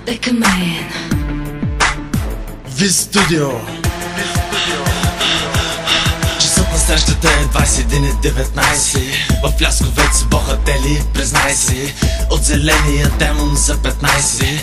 Decaman Виз Студио. Часът на срещата е 21:19. В Лясковец бохатели, признай си. От зеления демон за 15.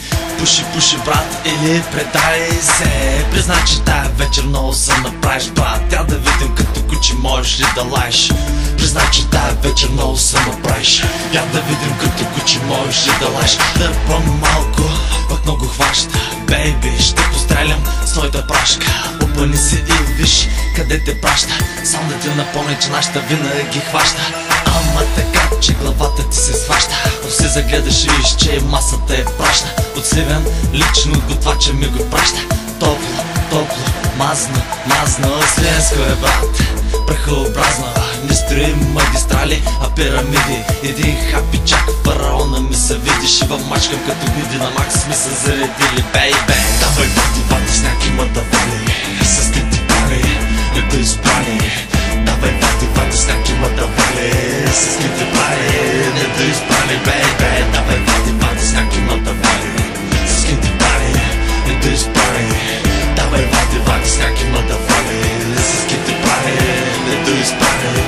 Пуши брат или предай се. Признай, че тая вечер много се направиш, брат. Тя да видим като кучи, можеш ли да лаеш? Признай, че тая вечер много се направиш. Я да видим като кучи, можеш ли да лаеш? Дърпам малко, пък много хваща. Бейби, ще пострелям с твоята прашка. Опъни се и виж къде те праща. Само да ти напомня, че нашата винаги хваща. Ама така, че главата ти се сваща. Ако се загледаш и виж, че масата е праща. От Сливен лично готвача ми го праща. Топло, мазно, сливенско е, брат. Прахообразна, не строим магистрали, а пирамиди. Един хапи чак фараона ми се видиш. И мачкам като види на Макс ми се заредили, бейбе. Давай бати, сняг има да вали. С скрити пари, не да изпрани. Давай бати, сняг има да вали. С скрити пари, не да изпрани, бейбе. Давай бати, сняг има да вали. С скрити пари, не да изпрани. Давай бати, сняг има да вали. С скрити пари, не да изпрани.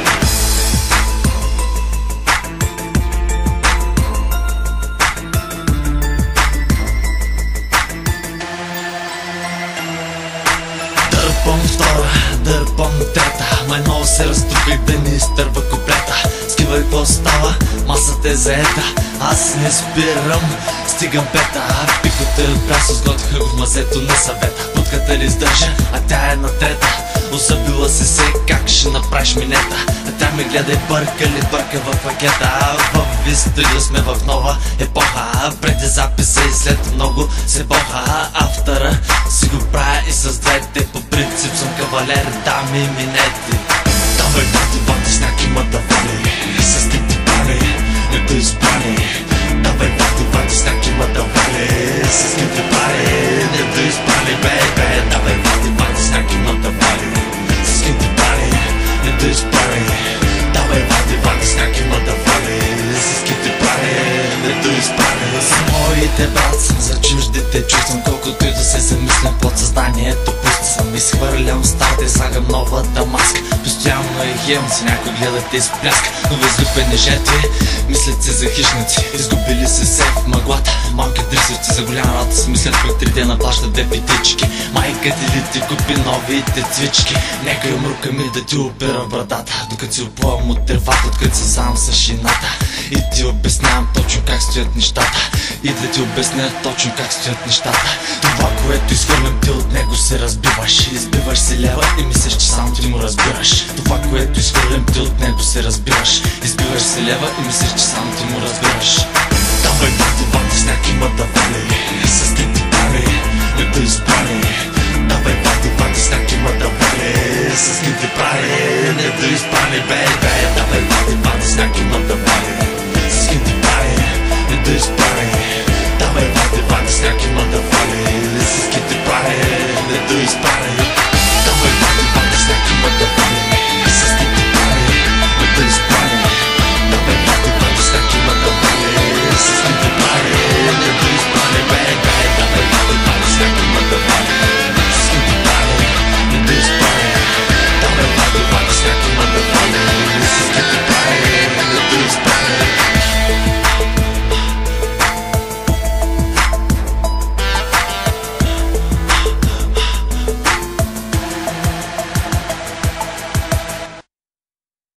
Дърпам втора, дърпам трета. Май много се разтопих да ни изтърва куплета. Скивай какво става, масата е заета. Аз не спирам, стигам пета. Пикота е прясо, сготвиха го в мазето на съвета. Путката ли издържа, а тя е на трета. Усъбила се как ще направиш минета. А тя ме гледа и бърка в пакета. В Виз Студио сме в нова епоха. Преди записа и след много се боха. Автора си го правя и с двете. По принцип съм кавалер, дами и минети. Давай бати, сняг има да вали. С скрити пари, не да изпрани. Давай бати, сняг има да вали. С скрити пари, не да изпрани, бейбе. Давай бати, сняг има да вали. С скрити пари, не да изпрани. Давай бати, сняг има да вали. С скрити пари, не да изпрани. За моите брат съм, за чуждите чувствам. Колкото и да се замислям под съзнанието, пусти съм. Изхвърлям старта и слагам новата маска. Постоянно е хем, си някой гледате с пляска. Но възлюбени жертви мислят се за хищници. Изгубили се в мъглата. Малки дрисовци за голяма радост мислят пък 3 дена плащат 2 питички. Майка ти ли ти купи новите цвички? Нека мрука ми да ти опера брадата, докато си оплувам от тревата, откъде се сам с шината. И ти обяснявам точно как стоят нещата. И да ти обясня точно как стоят нещата. Това, което изхвърлям, ти от него се разбиваш. Избиваш си лева и мислиш, че само ти му разбираш. Това, което изхвърлям, ти от него се разбираш. Избиваш си лева и мислиш, че само ти му разбираш. Давай бати, сняг има да вали. С скрити пари, не да изпрани. Давай бати, сняг има да вали. С скрити пари, не да изпрани, бейбе.